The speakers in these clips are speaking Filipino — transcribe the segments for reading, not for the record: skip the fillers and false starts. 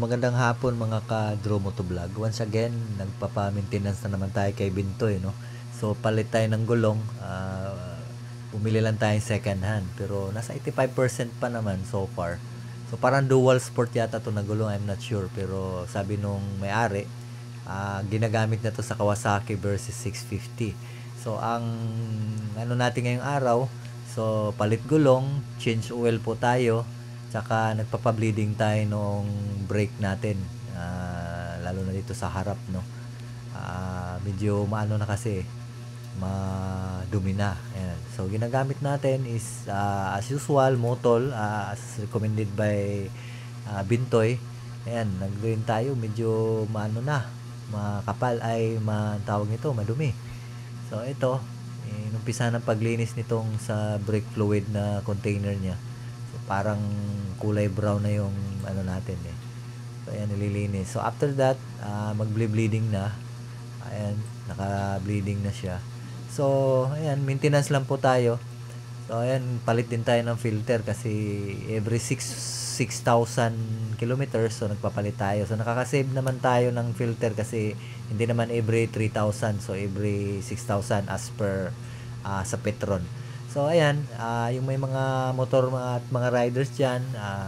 magandang hapon mga ka-Draw Moto Vlog. Once again, nagpapa-maintenance na naman tayo kay Bintoy, no? So, palit tayo ng gulong. Bumili lang tayo second hand. Pero nasa 85% pa naman so far. So, parang dual sport yata to na gulong. I'm not sure. Pero sabi nung may-ari, ginagamit na to sa Kawasaki versus 650. So, ang ano natin ngayong araw, so, palit gulong, change oil po tayo. Tsaka nagpapa-bleeding tayo nung brake natin. Lalo na dito sa harap, no. Medyo maano na kasi, madumi na. Ayan. So ginagamit natin is as usual, Motol, as recommended by Bintoy. Ayan, nag-green tayo, medyo maano na, makapal ay tawag nito, madumi. So ito, inumpisa ng paglinis nitong sa brake fluid na container niya. So parang kulay brown na yung ano natin eh. So ayan, nililinis. So after that, mag-bleeding na. Ayan, naka-bleeding na siya. So ayan, maintenance lang po tayo. So ayan, palit din tayo ng filter kasi every 6,000 kilometers so nagpapalit tayo. So nakaka-save naman tayo ng filter kasi hindi naman every 3,000. So every 6,000 as per sa Petron. So ayan, yung may mga motor at mga riders dyan,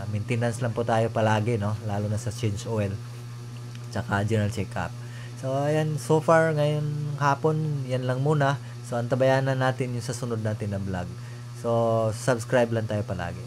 maintenance lang po tayo palagi, no? Lalo na sa change oil tsaka general check-up. So ayan, so far ngayon hapon yan lang muna. So antabayanan natin yung sa sunod natin na vlog. So subscribe lang tayo palagi.